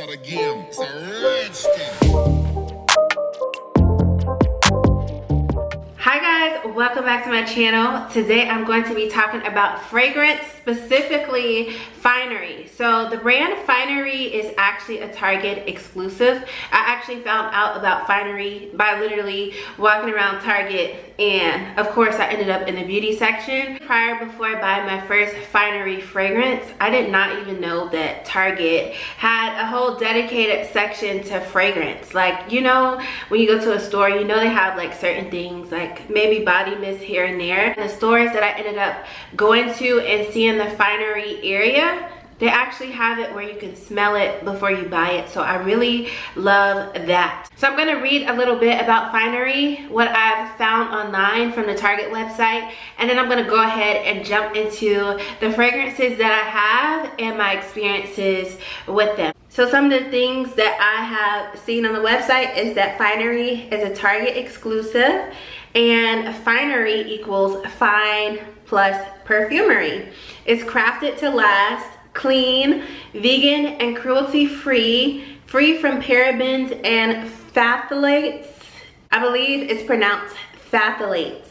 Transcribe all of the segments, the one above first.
start again. It's a redskin. Hi guys, welcome back to my channel. Today I'm going to be talking about fragrance, specifically Finery. So the brand Finery is actually a Target exclusive. I actually found out about Finery by literally walking around Target, and of course I ended up in the beauty section. Before I buy my first Finery fragrance, I did not even know that Target had a whole dedicated section to fragrance. Like, you know, when you go to a store, you know they have like certain things like maybe body mist here and there. The stores that I ended up going to and seeing the Finery area, they actually have it where you can smell it before you buy it. So I really love that. So I'm going to read a little bit about Finery, what I've found online from the Target website, and then I'm going to go ahead and jump into the fragrances that I have and my experiences with them. So some of the things that I have seen on the website is that Finery is a Target exclusive, and Finery equals fine plus perfumery. It's crafted to last, clean, vegan and cruelty free, free from parabens and phthalates. I believe it's pronounced phthalates.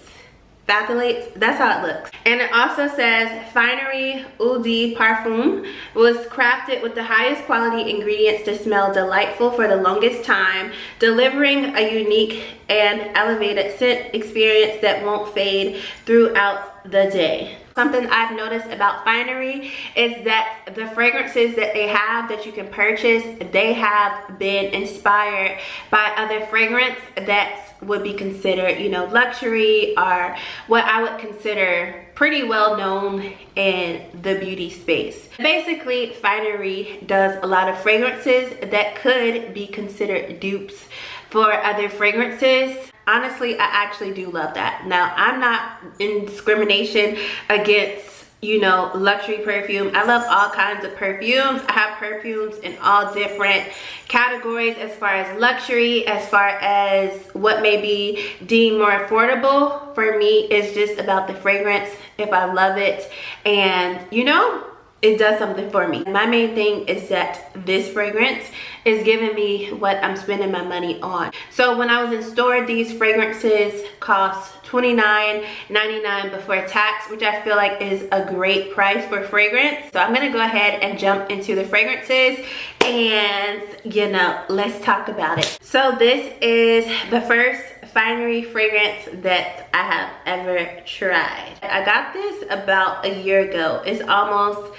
Phthalates, that's how it looks. And it also says Finery Eau de Parfum was crafted with the highest quality ingredients to smell delightful for the longest time, delivering a unique and elevated scent experience that won't fade throughout the day. Something I've noticed about Finery is that the fragrances that they have that you can purchase, they have been inspired by other fragrance that would be considered, you know, luxury, or what I would consider pretty well known in the beauty space. Basically, Finery does a lot of fragrances that could be considered dupes for other fragrances. Honestly, I actually do love that. Now, I'm not in discrimination against, you know, luxury perfume. I love all kinds of perfumes. I have perfumes in all different categories, as far as luxury, as far as what may be deemed more affordable. For me, it's just about the fragrance, if I love it, and you know, it does something for me. My main thing is that this fragrance is giving me what I'm spending my money on. So when I was in store, these fragrances cost $29.99 before tax, which I feel like is a great price for fragrance. So I'm gonna go ahead and jump into the fragrances and, you know, let's talk about it. So this is the first Finery fragrance that I have ever tried. I got this about a year ago. It's almost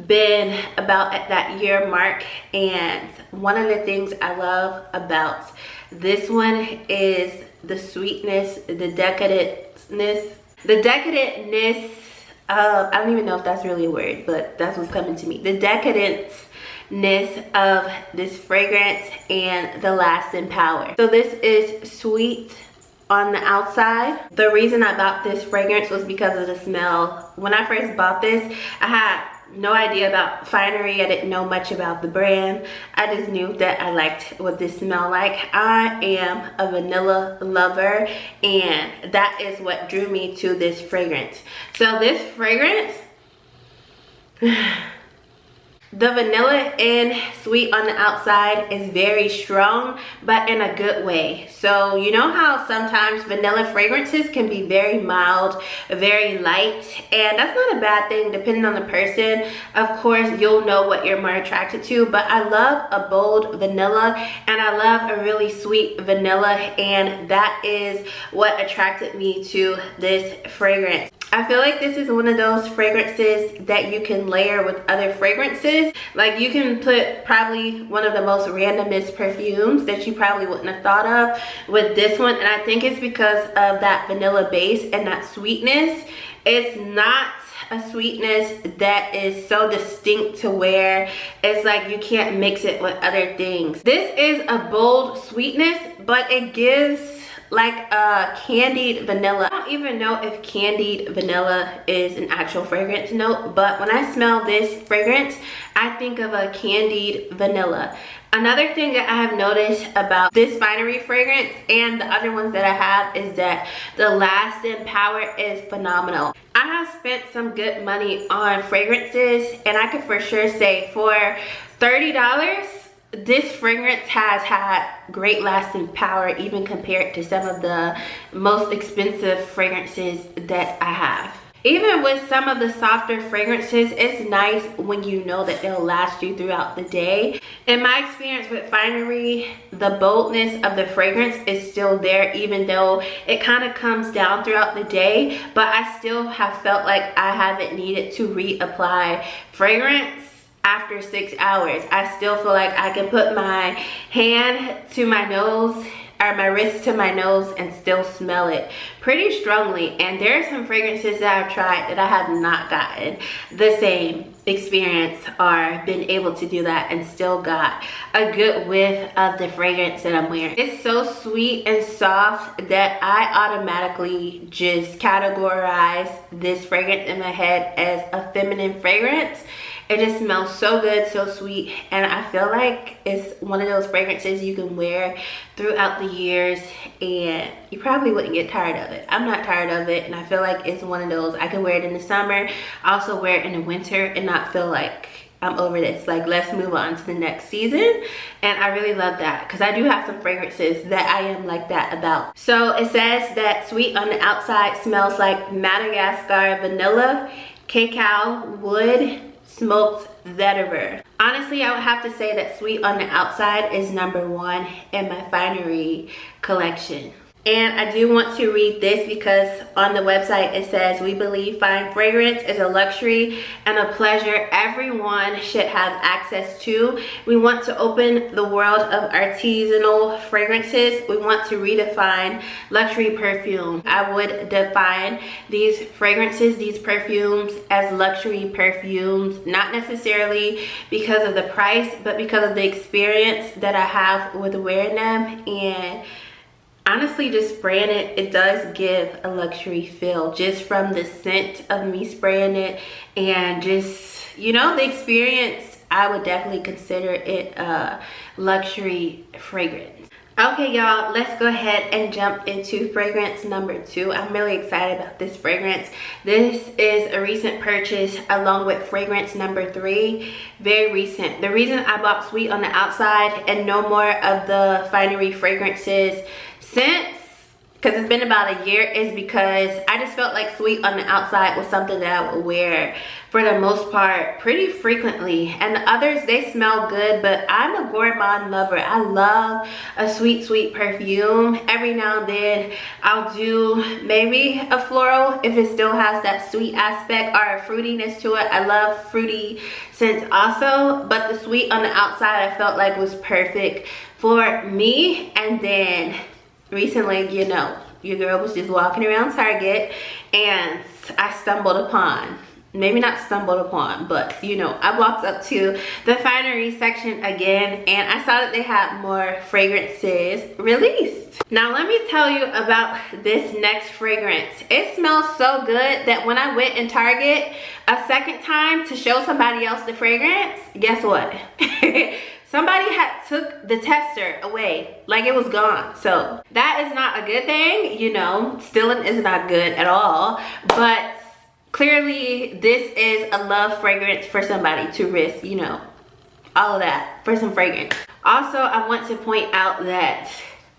been about at that year mark, and one of the things I love about this one is the sweetness, the decadentness of, I don't even know if that's really a word, but that's what's coming to me. The decadence of this fragrance and the lasting power. So this is sweet on the outside. The reason I bought this fragrance was because of the smell. When I first bought this, I had no idea about Finery. I didn't know much about the brand. I just knew that I liked what this smelled like. I am a vanilla lover, and that is what drew me to this fragrance. So this fragrance, the vanilla and sweet on the outside is very strong, but in a good way. So you know how sometimes vanilla fragrances can be very mild, very light, and that's not a bad thing depending on the person. Of course, you'll know what you're more attracted to, but I love a bold vanilla and I love a really sweet vanilla, and that is what attracted me to this fragrance. I feel like this is one of those fragrances that you can layer with other fragrances. Like, you can put probably one of the most randomest perfumes that you probably wouldn't have thought of with this one, and I think it's because of that vanilla base and that sweetness. It's not a sweetness that is so distinct to where it's like you can't mix it with other things. This is a bold sweetness, but it gives like a candied vanilla. I don't even know if candied vanilla is an actual fragrance note, but when I smell this fragrance, I think of a candied vanilla. Another thing that I have noticed about this Finery fragrance and the other ones that I have is that the lasting power is phenomenal. I have spent some good money on fragrances, and I could for sure say for $30, this fragrance has had great lasting power even compared to some of the most expensive fragrances that I have. Even with some of the softer fragrances, it's nice when you know that they'll last you throughout the day. In my experience with Finery, the boldness of the fragrance is still there, even though it kind of comes down throughout the day, but I still have felt like I haven't needed to reapply fragrance after 6 hours. I still feel like I can put my hand to my nose or my wrist to my nose and still smell it pretty strongly. And there are some fragrances that I've tried that I have not gotten the same experience or been able to do that and still got a good whiff of the fragrance that I'm wearing. It's so sweet and soft that I automatically just categorize this fragrance in my head as a feminine fragrance. It just smells so good, so sweet, and I feel like it's one of those fragrances you can wear throughout the years and you probably wouldn't get tired of it. I'm not tired of it, and I feel like it's one of those I can wear it in the summer, also wear it in the winter and not feel like I'm over this. Like, let's move on to the next season. And I really love that because I do have some fragrances that I am like that about. So it says that sweet on the outside smells like Madagascar vanilla, cacao, wood, smoked vetiver. Honestly, I would have to say that sweet on the outside is #1 in my Finery collection. And I do want to read this because on the website it says, we believe fine fragrance is a luxury and a pleasure everyone should have access to. We want to open the world of artisanal fragrances. We want to redefine luxury perfume. I would define these fragrances, these perfumes, as luxury perfumes, not necessarily because of the price, but because of the experience that I have with wearing them. And honestly, just spraying it, it does give a luxury feel just from the scent of me spraying it, and just, you know, the experience. I would definitely consider it a luxury fragrance. Okay, y'all, let's go ahead and jump into fragrance #2. I'm really excited about this fragrance. This is a recent purchase along with fragrance #3. Very recent. The reason I bought sweet on the outside and no more of the Finery fragrances since, because it's been about a year, is because I just felt like sweet on the outside was something that I would wear for the most part pretty frequently. And the others, they smell good, but I'm a gourmand lover. I love a sweet, sweet perfume. Every now and then I'll do maybe a floral if it still has that sweet aspect or a fruitiness to it. I love fruity scents also, but the sweet on the outside I felt like was perfect for me. And then recently, you know, your girl was just walking around Target and I stumbled upon, maybe not stumbled upon, but you know, I walked up to the Finery section again and I saw that they had more fragrances released. Now let me tell you about this next fragrance. It smells so good that when I went in Target a second time to show somebody else the fragrance, guess what? Somebody had took the tester away, like it was gone. So that is not a good thing, you know, stealing is not good at all. But clearly this is a love fragrance for somebody to risk, you know, all of that for some fragrance. Also, I want to point out that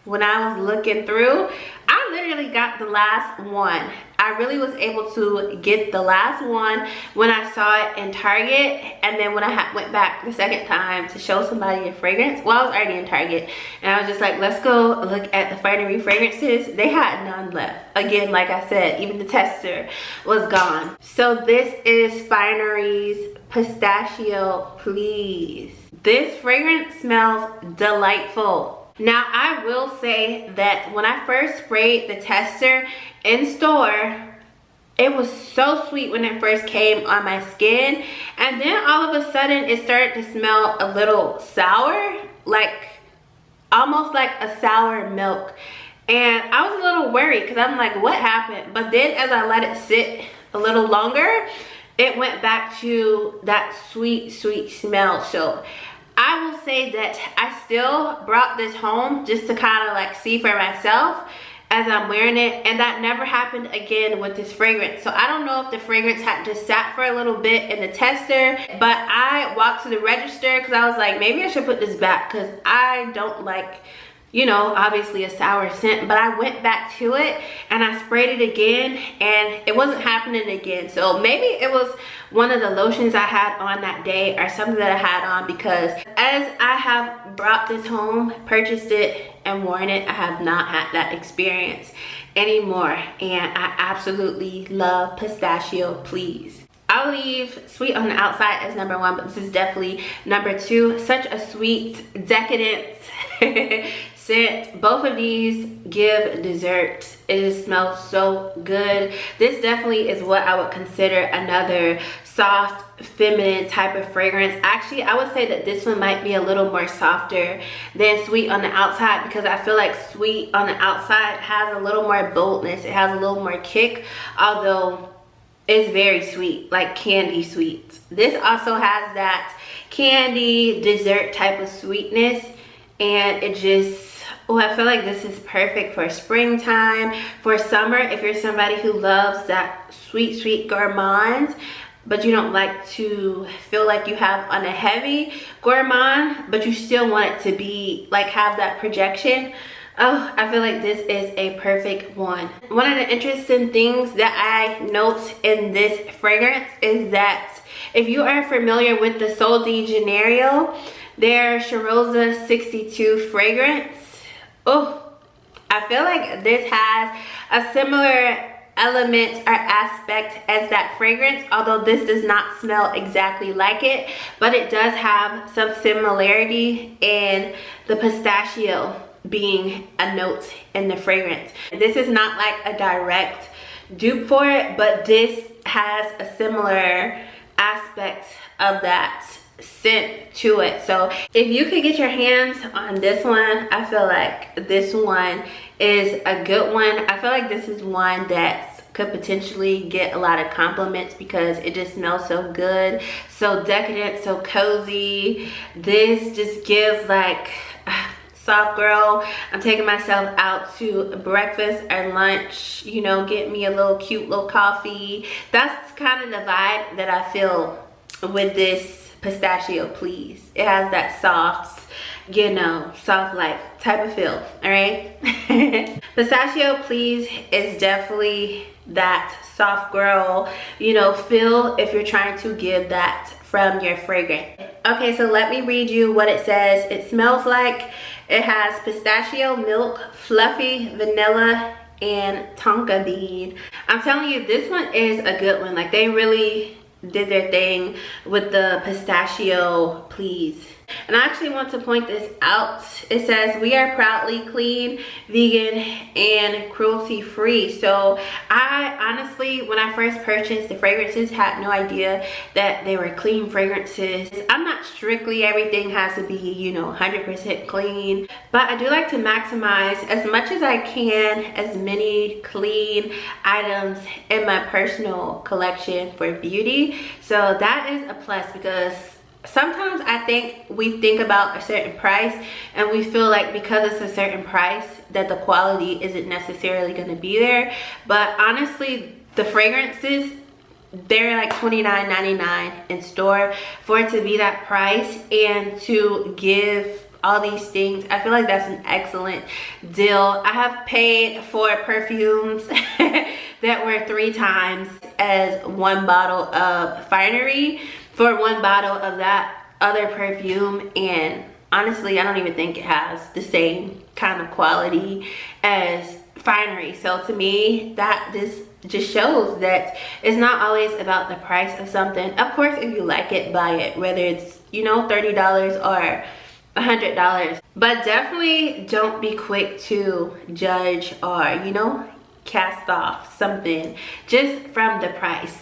when I was looking through, I literally got the last one. I really was able to get the last one when I saw it in Target, and then when I went back the second time to show somebody a fragrance, well, I was already in Target, and I was just like, let's go look at the Finery fragrances. They had none left. Again, like I said, even the tester was gone. So this is Finery's Pistachio Please. This fragrance smells delightful. Now, I will say that when I first sprayed the tester in store, it was so sweet when it first came on my skin. And then all of a sudden, it started to smell a little sour, like almost like a sour milk. And I was a little worried because I'm like, what happened? But then as I let it sit a little longer, it went back to that sweet, sweet smell. So I will say that I still brought this home just to kind of like see for myself. as I'm wearing it, and that never happened again with this fragrance. So I don't know if the fragrance had just sat for a little bit in the tester, but I walked to the register because I was like, maybe I should put this back because I don't like, you know, obviously a sour scent. But I went back to it and I sprayed it again and it wasn't happening again. So maybe it was one of the lotions I had on that day or something that I had on, because as I have brought this home, purchased it and worn it, I have not had that experience anymore. And I absolutely love Pistachio Please. I'll leave Sweet on the Outside as number 1, but this is definitely number 2. Such a sweet, decadent scent. Both of these give dessert. It just smells so good. This definitely is what I would consider another soft, feminine type of fragrance. Actually, I would say that this one might be a little more softer than Sweet on the Outside, because I feel like Sweet on the Outside has a little more boldness. It has a little more kick, although it's very sweet, like candy sweet. This also has that candy dessert type of sweetness, and it just, oh, I feel like this is perfect for springtime, for summer, if you're somebody who loves that sweet gourmand, but you don't like to feel like you have on a heavy gourmand, but you still want it to be like have that projection. Oh, I feel like this is a perfect one. One of the interesting things that I note in this fragrance is that if you are familiar with the Sol de Janeiro, their Cheirosa 62 fragrance, oh, I feel like this has a similar element or aspect as that fragrance, although this does not smell exactly like it, but it does have some similarity in the pistachio being a note in the fragrance. This is not like a direct dupe for it, but this has a similar aspect of that scent to it. So if you could get your hands on this one, I feel like this one is a good one. I feel like this is one that could potentially get a lot of compliments because it just smells so good, so decadent, so cozy. This just gives like soft girl, I'm taking myself out to breakfast or lunch, you know, get me a little cute little coffee. That's kind of the vibe that I feel with this Pistachio Please. It has that soft, you know, soft life type of feel, all right? Pistachio Please is definitely that soft girl, you know, feel if you're trying to give that from your fragrance. Okay, so let me read you what it says. It smells like. It has pistachio, milk, fluffy vanilla, and tonka bean. I'm telling you, this one is a good one. Like, they really did their thing with the Pistachio Please. And I actually want to point this out. It says, we are proudly clean, vegan, and cruelty free. So I honestly, when I first purchased the fragrances, had no idea that they were clean fragrances. I'm not strictly everything has to be, you know, 100% clean, but I do like to maximize as much as I can as many clean items in my personal collection for beauty. So that is a plus, because sometimes I think we think about a certain price and we feel like because it's a certain price that the quality isn't necessarily going to be there. But honestly, the fragrances, they're like $29.99 in store. For it to be that price and to give all these things, I feel like that's an excellent deal. I have paid for perfumes that were 3 times as one bottle of Finery for one bottle of that other perfume, and honestly I don't even think it has the same kind of quality as Finery. So to me, that this just shows that it's not always about the price of something. Of course, if you like it, buy it, whether it's, you know, $30 or $100, but definitely don't be quick to judge or, you know, cast off something just from the price.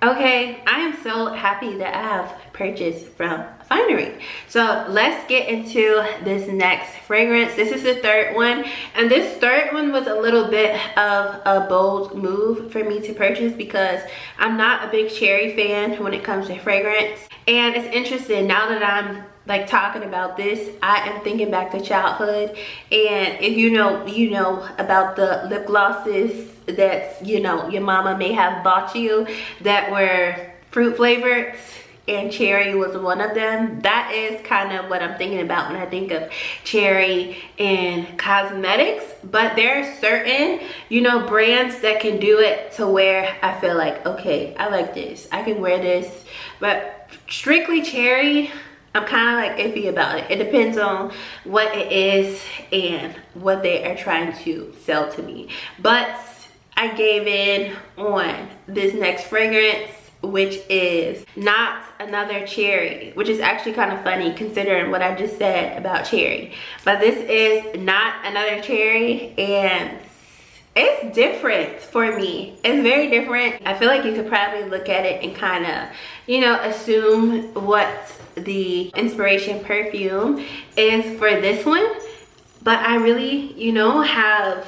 Okay, I am so happy that I have purchased from Finery. So let's get into this next fragrance. This is the third one, and this third one was a little bit of a bold move for me to purchase because I'm not a big cherry fan when it comes to fragrance. And it's interesting, now that I'm like talking about this, I am thinking back to childhood. And if you know about the lip glosses that your mama may have bought you that were fruit flavored, and cherry was one of them. That is kind of what I'm thinking about when I think of cherry and cosmetics. But there are certain brands that can do it to where I feel like, okay, I like this, I can wear this. But strictly cherry, I'm kind of like iffy about it. It depends on what it is and what they are trying to sell to me. But I gave in on this next fragrance, which is Not Another Cherry, which is actually kind of funny considering what I just said about cherry. But this is Not Another Cherry, and it's different for me. It's very different. I feel like you could probably look at it and kind of, assume what the inspiration perfume is for this one. But I really, have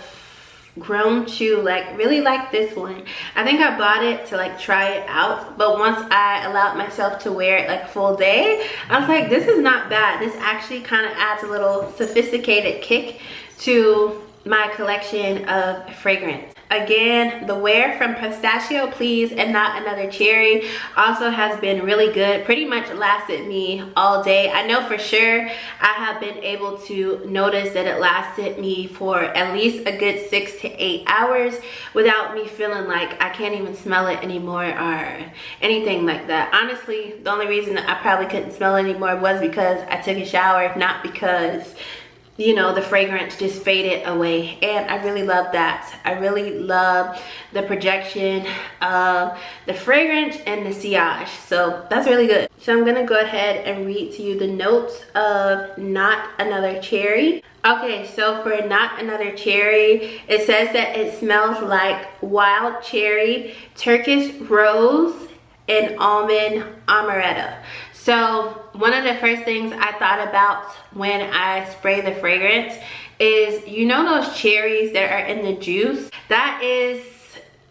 grown to really like this one. I think I bought it to try it out, but once I allowed myself to wear it a full day, I was like, this is not bad. This actually kind of adds a little sophisticated kick to my collection of fragrance. Again, the wear from Pistachio Please and Not Another Cherry also has been really good. Pretty much lasted me all day. I know for sure I have been able to notice that it lasted me for at least a good 6 to 8 hours without me feeling like I can't even smell it anymore or anything like that. Honestly, the only reason that I probably couldn't smell it anymore was because I took a shower, not because the fragrance just faded away. And I really love that. I really love the projection of the fragrance and the sillage. So that's really good. So I'm gonna go ahead and read to you the notes of Not Another Cherry. Okay, so for Not Another Cherry, it says that it smells like wild cherry, Turkish rose, and almond amaretto. So one of the first things I thought about when I spray the fragrance is, those cherries that are in the juice? That is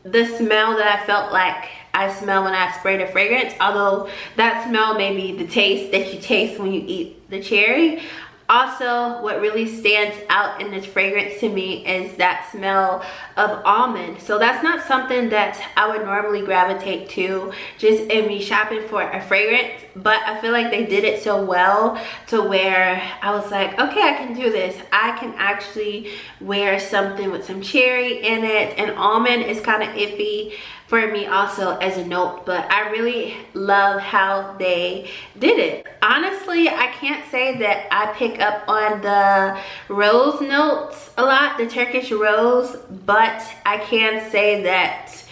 the smell that I felt like I smell when I spray the fragrance. Although that smell may be the taste that you taste when you eat the cherry. Also, what really stands out in this fragrance to me is that smell of almond. So that's not something that I would normally gravitate to just in me shopping for a fragrance, but I feel like they did it so well to where I was like, okay, I can do this. I can actually wear something with some cherry in it, and almond is kind of iffy for me also as a note, but I really love how they did it. Honestly, I can't say that I pick up on the rose notes a lot, the Turkish rose, but I can say that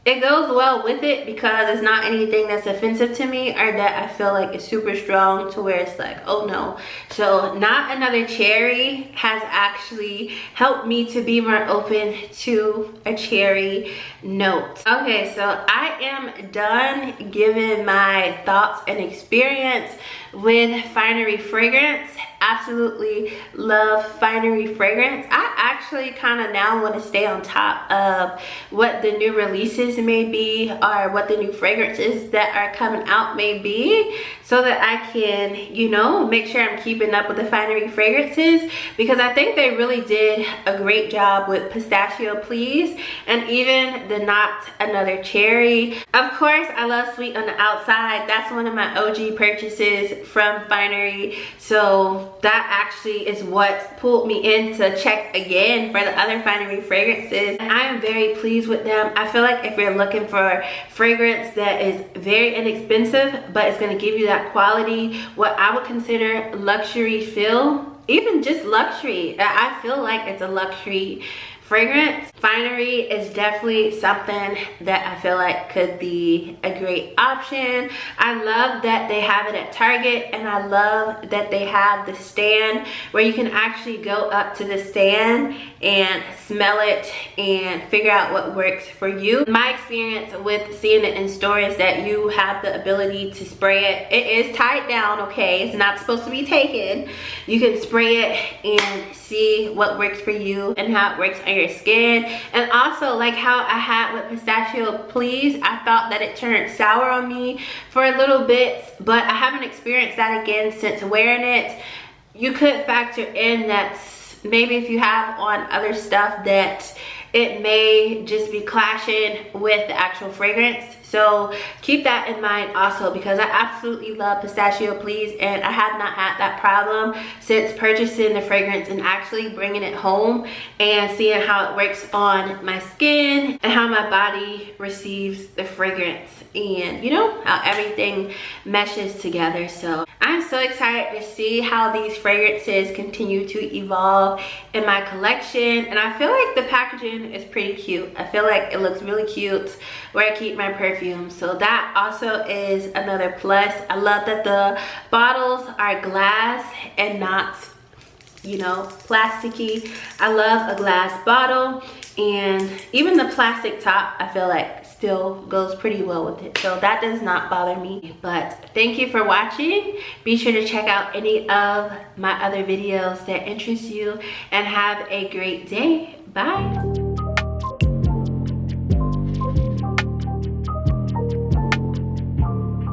it goes well with it because it's not anything that's offensive to me or that I feel like is super strong to where it's like, oh no. So Not Another Cherry has actually helped me to be more open to a cherry note. Okay, so I am done giving my thoughts and experience with Finery fragrance. Absolutely love Finery fragrance. I actually kind of now want to stay on top of what the new releases may be or what the new fragrances that are coming out may be, so that I can, make sure I'm keeping up with the Finery fragrances, because I think they really did a great job with Pistachio Please and even the Not Another Cherry. Of course, I love Sweet on the Outside. That's one of my OG purchases from Finery. So that actually is what pulled me in to check again for the other Finery fragrances. And I am very pleased with them. I feel like if you're looking for fragrance that is very inexpensive, but it's going to give you that quality, what I would consider luxury feel, even just luxury, I feel like it's a luxury fragrance, Finery is definitely something that I feel like could be a great option. I love that they have it at Target, and I love that they have the stand where you can actually go up to the stand and smell it and figure out what works for you. My experience with seeing it in store is that you have the ability to spray it. It is tied down, okay? It's not supposed to be taken. You can spray it and see what works for you and how it works on your skin. And also, like how I had with Pistachio Please, I thought that it turned sour on me for a little bit, but I haven't experienced that again since wearing it. You could factor in that maybe if you have on other stuff that it may just be clashing with the actual fragrance. So keep that in mind also, because I absolutely love Pistachio Please, and I have not had that problem since purchasing the fragrance and actually bringing it home and seeing how it works on my skin and how my body receives the fragrance, and you know, how everything meshes together. So I'm so excited to see how these fragrances continue to evolve in my collection, and I feel like the packaging is pretty cute. I feel like it looks really cute where I keep my perfume, so that also is another plus. I love that the bottles are glass and not, you know, plasticky. I love a glass bottle, and even the plastic top I feel like still goes pretty well with it, so that does not bother me. But thank you for watching. Be sure to check out any of my other videos that interest you, and have a great day. Bye.